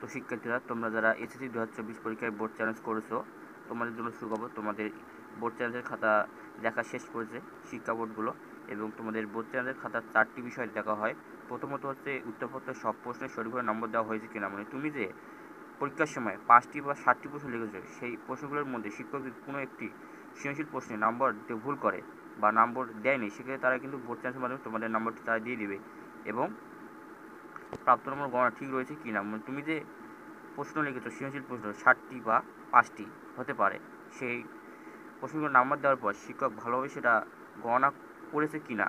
তো শিক্ষার্থীরা, তোমরা যারা এসএসসি 2024 পরীক্ষায় বোর্ড চ্যালেঞ্জ করেছো, তোমাদের জন্য সুখবর। তোমাদের বোর্ড চ্যালেঞ্জের খাতা দেখা শেষ করেছে শিক্ষা বোর্ডগুলো, এবং তোমাদের বোর্ড চ্যালেঞ্জের খাতার 4টি বিষয় দেখা হয়। প্রথমত হচ্ছে উত্তরপত্রের সব প্রশ্নের সঠিকভাবে নম্বর দেওয়া হয়েছে কিনা, মানে তুমি যে পরীক্ষার সময় 5টি বা 7টি প্রশ্ন লিখেছো, সেই প্রশ্নগুলোর মধ্যে শিক্ষক যদি কোনো একটি সৃজনশীল প্রশ্নে নাম্বার দিতে ভুল করে বা নম্বর দেয়নি, সেক্ষেত্রে তারা কিন্তু বোর্ড চ্যালেঞ্জের মাধ্যমে তোমাদের নম্বরটি তারা দিয়ে দিবে। এবং প্রাপ্ত নম্বর গণনা ঠিক রয়েছে কিনা, মানে তুমি যে প্রশ্ন লিখেছো সৃজনশীল প্রশ্ন 7টি বা 5টি হতে পারে, সেই প্রশ্নগুলোর নাম্বার দেওয়ার পর শিক্ষক ভালোভাবে সেটা গণনা করেছে কিনা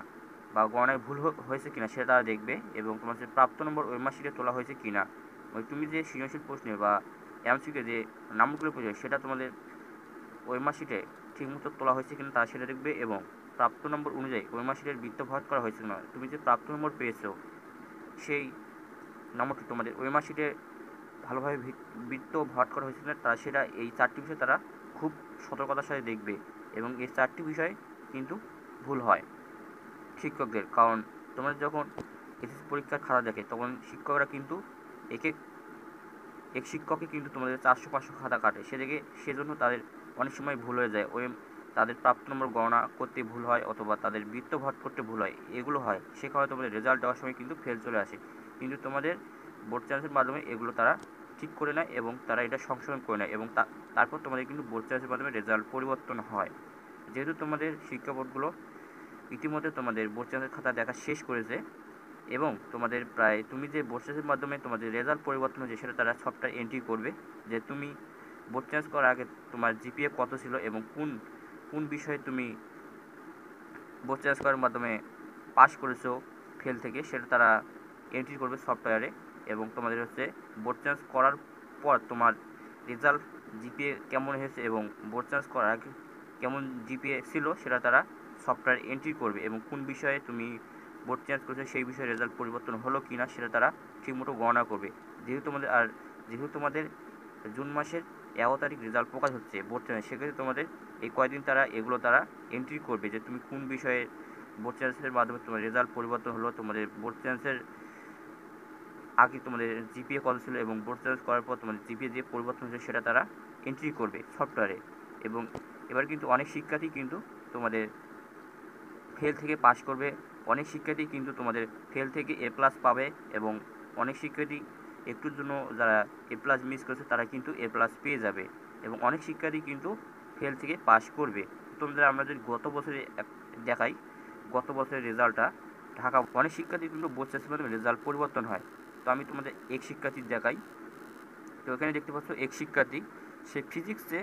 বা গণনায় ভুল হয়েছে কিনা সেটা তারা দেখবে। এবং তোমার যে প্রাপ্ত নম্বর ওই মার্কশিটে তোলা হয়েছে কিনা, ওই তুমি যে সৃজনশীল প্রশ্নে বা এমসিকিউ যে নাম্বারগুলো পেয়েছো সেটা তোমাদের ওই মার্কশিটে ঠিকমতো তোলা হয়েছে কিনা তারা সেটা দেখবে। এবং প্রাপ্ত নম্বর অনুযায়ী ওই মার্কশিটের বৃত্ত ভরাট করা হয়েছে কিনা, তুমি যে প্রাপ্ত নম্বর পেয়েছো সেই নম্বরটি তোমাদের ওই মার্কশিটে ভালোভাবে বৃত্ত ভরাট করা হয়েছে কিনা তারা সেটা এই 4টি বিষয় তারা খুব সতর্কতার সাথে দেখবে। এবং এই 4টি বিষয় কিন্তু ভুল হয় শিক্ষকদের, কারণ তোমরা যখন এসএসসি পরীক্ষার খাতা দেখে তখন শিক্ষকরা কিন্তু এক এক শিক্ষকই কিন্তু তোমাদের 400-500 খাতা কাটে, সেজন্য তাদের অনেক সময় ভুল হয়ে যায়। ওই তাদের প্রাপ্ত নম্বর গণনা করতে ভুল হয় অথবা তাদের বৃত্ত ভরাট করতে ভুল হয়, এগুলো হয়। সে কারণে তোমাদের রেজাল্ট দেওয়ার সময় কিন্তু ফেল চলে আসে। কিন্তু তোমাদের বোর্ড চ্যালেঞ্জের মাধ্যমে এগুলো তারা ঠিক করে নেয় এবং তারা এটা সংশোধন করে নেয়, এবং তারপর তোমাদের কিন্তু বোর্ড চ্যালেঞ্জের মাধ্যমে রেজাল্ট পরিবর্তন হয়। যেহেতু তোমাদের শিক্ষা বোর্ডগুলো ইতিমধ্যে তোমাদের বোর্ড চ্যালেঞ্জের খাতা দেখা শেষ করেছে, এবং তোমাদের প্রায় তুমি যে বোর্ড চ্যালেঞ্জের মাধ্যমে তোমাদের রেজাল্ট পরিবর্তন হয়েছে সেটা তারা সবটা এন্ট্রি করবে, যে তুমি বোর্ড চেঞ্জ করার আগে তোমার জিপিএ কত ছিল এবং কোন কোন বিষয়ে তুমি বোর্ড চেঞ্জ করার মাধ্যমে পাস করেছো ফেল থেকে, সেটা তারা এন্ট্রি করবে সফটওয়্যারে। এবং তোমাদের হচ্ছে বোর্ড চেঞ্জ করার পর তোমার রেজাল্ট জিপিএ কেমন হয়েছে এবং বোর্ড চেঞ্জ করার আগে কেমন জিপিএ ছিল সেটা তারা সফটওয়্যার এন্ট্রি করবে, এবং কোন বিষয়ে তুমি বোর্ড চেঞ্জ করেছো সেই বিষয়ে রেজাল্ট পরিবর্তন হলো কি না সেটা তারা ঠিকমতো গণনা করবে। যেহেতু তোমাদের জুন মাসের 11 তারিখ রেজাল্ট প্রকাশ হচ্ছে বোর্ড চেঞ্জ, সেক্ষেত্রে তোমাদের এই কয়দিন এগুলো তারা এন্ট্রি করবে, যে তুমি কোন বিষয়ে বোর্ড চেঞ্জের মাধ্যমে তোমার রেজাল্ট পরিবর্তন হলো, তোমাদের বোর্ড চেঞ্জের আগে তোমাদের জিপিএ কত ছিল এবং বোর্ড চেঞ্জ করার পর তোমাদের জিপিএ যে পরিবর্তন হয়েছে সেটা তারা এন্ট্রি করবে সফটওয়্যারে। এবং এবার কিন্তু অনেক শিক্ষার্থী কিন্তু তোমাদের ফেল থেকে পাস করবে, অনেক শিক্ষার্থী কিন্তু তোমাদের ফেল থেকে এ প্লাস পাবে, এবং অনেক শিক্ষার্থী একটুর জন্য যারা এ প্লাস মিস করেছে তারা কিন্তু এ প্লাস পেয়ে যাবে, এবং অনেক শিক্ষার্থী কিন্তু ফেল থেকে পাস করবে। তোমাদের আমরা যদি গত বছরে দেখাই, গত বছরের রেজাল্টটা ঢাকা অনেক শিক্ষার্থী কিন্তু বোর্ড শেষের মাধ্যমে রেজাল্ট পরিবর্তন হয়। তো আমি তোমাদের এক শিক্ষার্থী দেখাই। তো এখানে দেখতে পাচ্ছ এক শিক্ষার্থী, সে ফিজিক্সে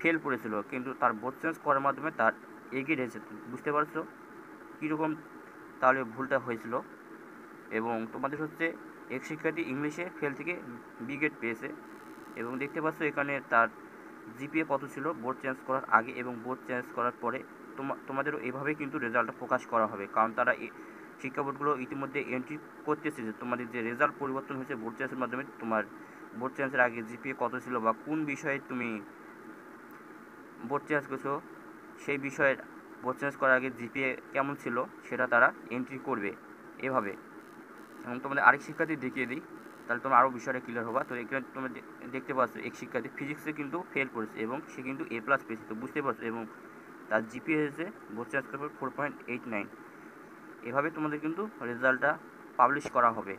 ফেল করেছিল কিন্তু তার বোর্ড চেঞ্জ করার মাধ্যমে তার এগিয়ে রয়েছে। বুঝতে পারছো কীরকম তাহলে ভুলটা হয়েছিল। এবং তোমাদের হচ্ছে এক শিক্ষার্থী ইংলিশে ফেল থেকে বি গ্রেড পেয়েছে, এবং দেখতে পাচ্ছ এখানে তার জিপিএ কত ছিল বোর্ড চেঞ্জ করার আগে এবং বোর্ড চেঞ্জ করার পরে। তোমাদেরও এভাবেই কিন্তু রেজাল্টটা প্রকাশ করা হবে, কারণ তারা শিক্ষা বোর্ডগুলো ইতিমধ্যে এন্ট্রি করতেছে যে তোমাদের যে রেজাল্ট পরিবর্তন হয়েছে বোর্ড চেঞ্জের মাধ্যমে, তোমার বোর্ড চেঞ্জের আগে জিপিএ কত ছিল বা কোন বিষয়ে তুমি বোর্ড চেঞ্জ করছো সেই বিষয়ের বোর্ড চেঞ্জ করার আগে জিপিএ কেমন ছিল সেটা তারা এন্ট্রি করবে এভাবে। এবং তোমাদের আরেক শিক্ষার্থী দেখিয়ে দিই, তাহলে তোমরা আরও বিষয়টা ক্লিয়ার হবা। তো এখানে তোমরা দেখতে পাচ্ছ এক শিক্ষার্থী ফিজিক্সে কিন্তু ফেল করেছে এবং সে কিন্তু এ প্লাস পেয়েছে। তো বুঝতে পারছো, এবং তার জিপিএ হয়েছে বোর্ড চেঞ্জ করার পর 4.89। এভাবে তোমাদের কিন্তু রেজাল্টটা পাবলিশ করা হবে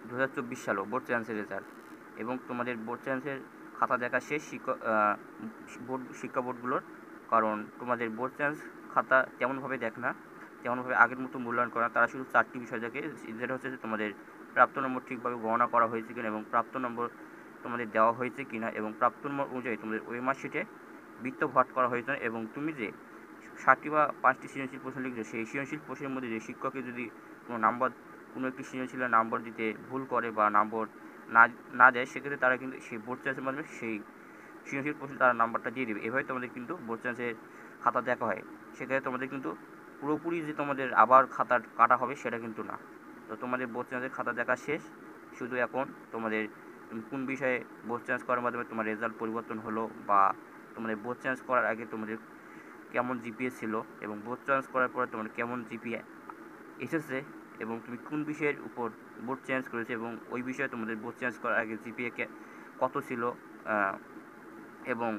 2024 সালেও বোর্ড চেঞ্জের রেজাল্ট। এবং তোমাদের বোর্ড চেঞ্জের খাতা দেখা শেষ শিক্ষা বোর্ডগুলোর, কারণ তোমাদের বোর্ড চেঞ্জ খাতা তেমনভাবে দেখ না, তেমনভাবে আগের মতো মূল্যায়ন করা, তারা শুধু 4টি বিষয় দেখে, যেটা হচ্ছে যে তোমাদের প্রাপ্ত নম্বর ঠিকভাবে গণনা করা হয়েছে কিনা এবং প্রাপ্ত নম্বর তোমাদের দেওয়া হয়েছে কিনা, এবং প্রাপ্ত নম্বর অনুযায়ী তোমাদের ওই মার্কশিটে বৃত্ত ভরাট করা হয়েছে। এবং তুমি যে 7টি বা 5টি সৃজনশীল প্রশ্ন লিখেছো সেই সৃজনশীল প্রশ্নের মধ্যে যে শিক্ষকের যদি কোনো একটি সৃজনশীলের নাম্বার দিতে ভুল করে বা নম্বর না না দেয়, সেক্ষেত্রে তারা কিন্তু সেই বোর্ড চেঞ্জের মাধ্যমে সেই সৃজনশীল প্রশ্নে তারা নাম্বারটা দিয়ে দেবে। এভাবে তোমাদের কিন্তু বোর্ড চেঞ্জের খাতা দেখা হয়। সেক্ষেত্রে তোমাদের কিন্তু পুরোপুরি যে তোমাদের আবার খাতা কাটা হবে সেটা কিন্তু না। তো তোমাদের বোর্ড চেঞ্জের খাতা দেখা শেষ, শুধু এখন তোমাদের তুমি কোন বিষয়ে বোর্ড চেঞ্জ করার মাধ্যমে তোমার রেজাল্ট পরিবর্তন হলো, বা তোমাদের বোর্ড চেঞ্জ করার আগে তোমাদের কেমন জিপিএ ছিল এবং বোর্ড চেঞ্জ করার পরে তোমাদের কেমন জিপিএ এসেছে, এবং তুমি কোন বিষয়ের উপর বোর্ড চেঞ্জ করেছো এবং ওই বিষয়ে তোমাদের বোর্ড চেঞ্জ করার আগে জিপিএ কত ছিল, এবং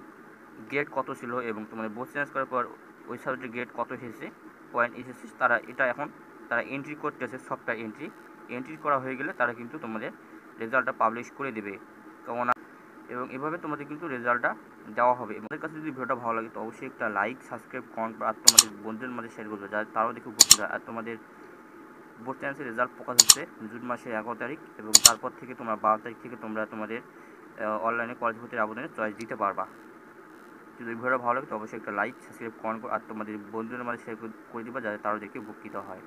গ্রেড কত ছিল, এবং তোমাদের বোর্ড চেঞ্জ করার পর ওই সাবজেক্টের গ্রেড কত এসেছে, পয়েন্ট এসেছে, তারা এটা এখন তারা এন্ট্রি করতেছে, সফটওয়্যার এন্ট্রি করা হয়ে গেলে তারা কিন্তু তোমাদের রেজাল্টটা পাবলিশ করে দেবে। কেমন? এবং এভাবে তোমাদের কিন্তু রেজাল্টটা দেওয়া হবে। আমাদের কাছে যদি ভিডিওটা ভালো লাগে তো অবশ্যই একটা লাইক, সাবস্ক্রাইব, কমেন্ট আর তোমাদের বন্ধুদের মাঝে শেয়ার করবে, যাতে তারাও দেখে উপকৃত হয়। আর তোমাদের বোর্ড চ্যান্সের রেজাল্ট প্রকাশ হচ্ছে জুন মাসের 11 তারিখ, এবং তারপর থেকে তোমরা 12 তারিখ থেকে তোমরা তোমাদের অনলাইনে কলেজ ভর্তির আবেদনের চয়েস দিতে পারবা। যদি ভিডিওটা ভালো লাগে তো অবশ্যই একটা লাইক, সাবস্ক্রাইব, কমেন্ট আর তোমাদের বন্ধুদের মাঝে শেয়ার করে দিবা, যাতে তারাও দেখে উপকৃত হয়।